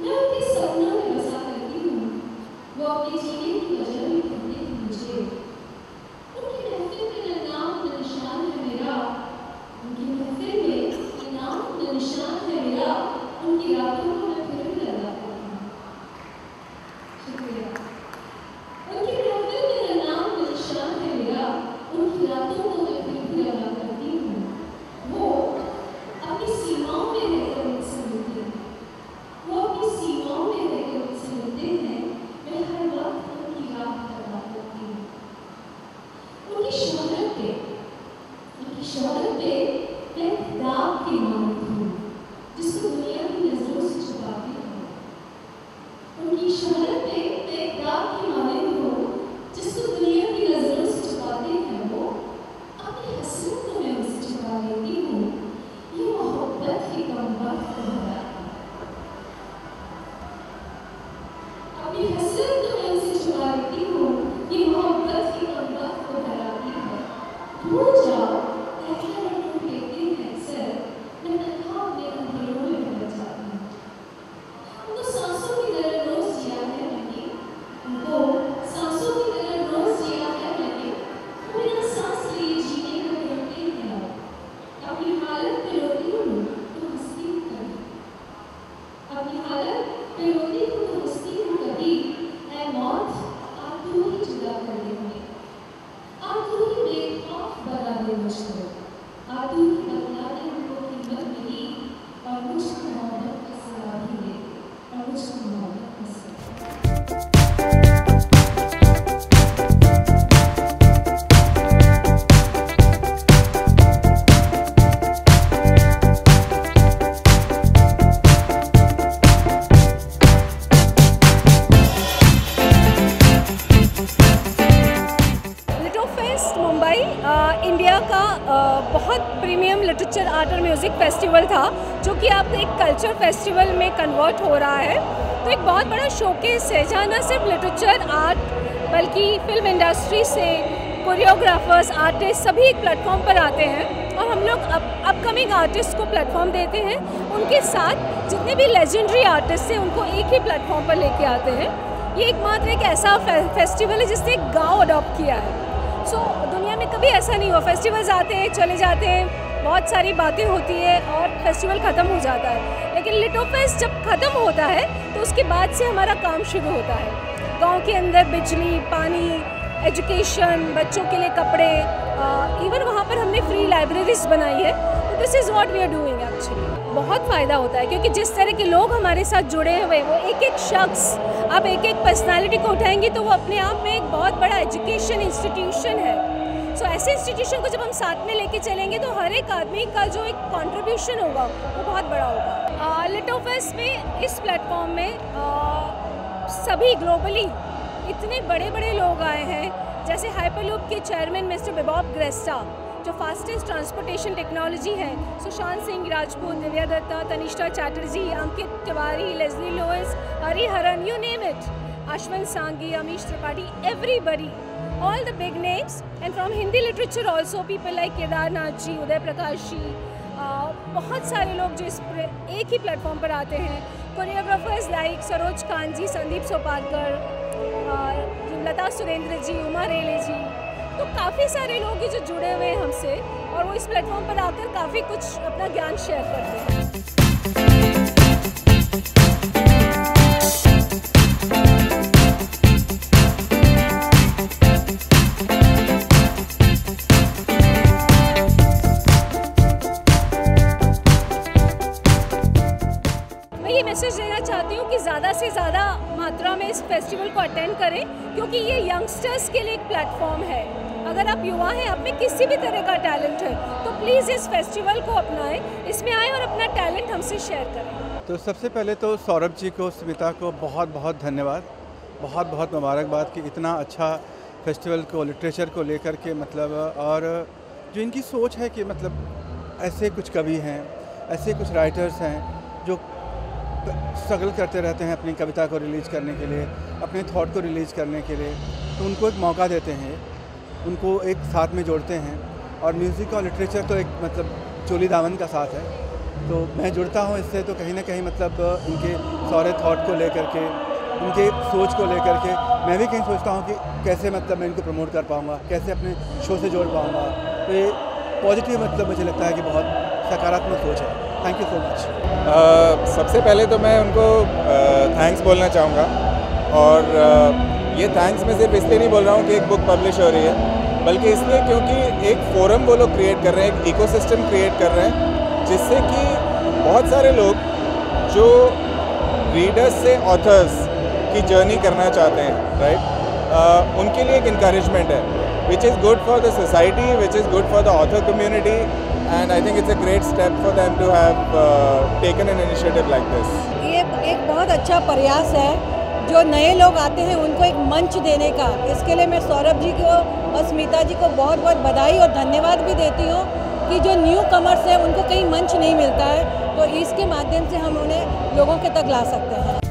मैं उनके सपनों में बसा करती हूँ, वो अपने जीने की वजह भी कहते हैं मुझे। उनकी महफिल में न नाम न निशान है मेरा, उनकी महफिल में न नाम न निशान है मेरा, उनकी रातों को मैं फिर भी लगाती हूँ। शुक्रिया। उनकी महफिल में न नाम न निशान है मेरा, उनकी रातों को मैं फिर भी लगा करती हूँ। वो अपनी सीमाओं में रहकर मुझसे मिलते हैं, वो अपनी सीमाओं में रहकर मुझसे मिलते हैं, मैं हर वक्त उनकी राह तलाश करती हूँ। उनकी शोहरत पे मैं दाग की मानत हूँ, जिसको दुनिया की नजरों से छुपाती हूँ। उनकी शोहरत पे मैं दाग की मानत हूँ, जिसको दुनिया की नजरों से छुपाते हैं वो, अपनी हसरत को मैं उनसे छुपा लेती हूँ। ये मोहब्बत ही कमबख्त है, अपनी हसरत को मैं उनसे छुपा लेती हूँ। ये मोहब्बत ही कमबख्त को हराती है। भूल जाओ कहते हैं अक्सर, मैं तन्हा अपने अंधेरों में बह जाती हूँ। उनको सांसों की तरह रोज जिया है मैंने, उनको सांसों की तरह रोज जिया है मैंने, वो बिना सांस लिए जीने को डरते हैं। अपनी हालत पे रोती हूँ तो हंसती हूँ कभी, अपनी हालत पे रोती हूँ तो हंसती हूँ कभी। ऐ मौत आप तू ही जुदा कर दे हमें, आप तू ही बेखौफ बना दे मुझको, आप तू ही बतला दे उनको कीमत मेरी, और मुझको मोहब्बत का सलाह भी दे, और मुझको मोहब्बत का सलाह। लिटोफेस्ट मुंबई इंडिया का बहुत प्रीमियम लिटरेचर आर्ट और म्यूज़िक फेस्टिवल था, जो कि अब एक कल्चर फेस्टिवल में कन्वर्ट हो रहा है। तो एक बहुत बड़ा शोकेस है जहाँ न सिर्फ लिटरेचर आर्ट बल्कि फिल्म इंडस्ट्री से कोरियोग्राफर्स आर्टिस्ट सभी एक प्लेटफॉर्म पर आते हैं, और हम लोग अपकमिंग आर्टिस्ट को प्लेटफॉर्म देते हैं। उनके साथ जितने भी लेजेंडरी आर्टिस्ट हैं उनको एक ही प्लेटफॉर्म पर लेके आते हैं। ये एकमात्र एक ऐसा फेस्टिवल है जिसने एक गाँव अडॉप्ट किया है। दुनिया में कभी ऐसा नहीं हुआ, फेस्टिवल्स आते हैं चले जाते हैं, बहुत सारी बातें होती है और फेस्टिवल ख़त्म हो जाता है। लेकिन लिटोफेस्ट जब ख़त्म होता है तो उसके बाद से हमारा काम शुरू होता है। गांव के अंदर बिजली, पानी, एजुकेशन, बच्चों के लिए कपड़े, इवन वहाँ पर हमने फ्री लाइब्रेरीज बनाई है। तो this is what we are doing actually. बहुत फ़ायदा होता है क्योंकि जिस तरह के लोग हमारे साथ जुड़े हुए, वो एक एक शख्स, आप एक एक पर्सनालिटी को उठाएंगे तो वो अपने आप में एक बहुत बड़ा एजुकेशन इंस्टीट्यूशन है। सो ऐसे इंस्टीट्यूशन को जब हम साथ में लेके चलेंगे तो हर एक आदमी का जो एक कंट्रीब्यूशन होगा वो बहुत बड़ा होगा। लिटोफेस्ट में इस प्लेटफॉर्म में सभी ग्लोबली इतने बड़े बड़े लोग आए हैं, जैसे हाइपरलूप के चेयरमैन मिस्टर बिबॉब ग्रेस्टा, जो फास्टेस्ट ट्रांसपोर्टेशन टेक्नोलॉजी है, Sushant Singh Rajput, Divya Dutta, Tannishtha Chatterjee, Ankit Tiwari, Leslie Lewis, Hariharan, you name it, Ashwin Sanghi, Amish Tripathi, everybody, all the big names, and from Hindi literature also people like Kedarnath ji, Uday Prakash ji, बहुत सारे लोग जो इस एक ही प्लेटफॉर्म पर आते हैं। कोरियोग्राफर्स लाइक सरोज खान जी, संदीप सोपारकर, लता सुरेंद्र जी, उमा रेले जी, तो काफ़ी सारे लोग हैं जो जुड़े हुए हैं हमसे, और वो इस प्लेटफॉर्म पर आकर काफ़ी कुछ अपना ज्ञान शेयर करते हैं। मैसेज देना चाहती हूँ कि ज़्यादा से ज़्यादा मात्रा में इस फेस्टिवल को अटेंड करें, क्योंकि ये यंगस्टर्स के लिए एक प्लेटफॉर्म है। अगर आप युवा हैं, आप में किसी भी तरह का टैलेंट है, तो प्लीज़ इस फेस्टिवल को अपनाएं, इसमें आएँ और अपना टैलेंट हमसे शेयर करें। तो सबसे पहले तो सौरभ जी को, स्मिता को बहुत बहुत धन्यवाद, बहुत बहुत मुबारकबाद कि इतना अच्छा फेस्टिवल को, लिटरेचर को लेकर के, मतलब, और जो इनकी सोच है कि मतलब ऐसे कुछ कवि हैं, ऐसे कुछ राइटर्स हैं जो स्ट्रगल करते रहते हैं अपनी कविता को रिलीज़ करने के लिए, अपने थॉट को रिलीज़ करने के लिए, तो उनको एक मौका देते हैं, उनको एक साथ में जोड़ते हैं। और म्यूज़िक और लिटरेचर तो एक मतलब चोली दामन का साथ है, तो मैं जुड़ता हूँ इससे, तो कहीं ना कहीं मतलब इनके सारे थॉट को लेकर के, उनके सोच को लेकर के मैं भी कहीं सोचता हूँ कि कैसे मतलब मैं इनको प्रमोट कर पाऊँगा, कैसे अपने शो से जोड़ पाऊँगा। तो ये पॉजिटिव मतलब मुझे लगता है कि बहुत सकारात्मक सोच है। Thank you so much. सबसे पहले तो मैं उनको थैंक्स बोलना चाहूँगा, और ये थैंक्स मैं सिर्फ इसलिए नहीं बोल रहा हूँ कि एक बुक पब्लिश हो रही है, बल्कि इसलिए क्योंकि एक फोरम वो लोग क्रिएट कर रहे हैं, एक इकोसिस्टम क्रिएट कर रहे हैं, जिससे कि बहुत सारे लोग जो रीडर्स से ऑथर्स की जर्नी करना चाहते हैं, राइट, उनके लिए एक इंकरेजमेंट है, which is good for the society, which is good for the author community, and I think it's a great step for them to have taken an initiative like this. ये एक बहुत अच्छा प्रयास है, जो नए लोग आते हैं उनको एक मंच देने का। इसके लिए मैं सौरभ जी को और स्मिता जी को बहुत बहुत बधाई और धन्यवाद भी देती हूँ कि जो न्यू कमर्स हैं उनको कहीं मंच नहीं मिलता है, तो इसके माध्यम से हम उन्हें लोगों के तक ला सकते हैं।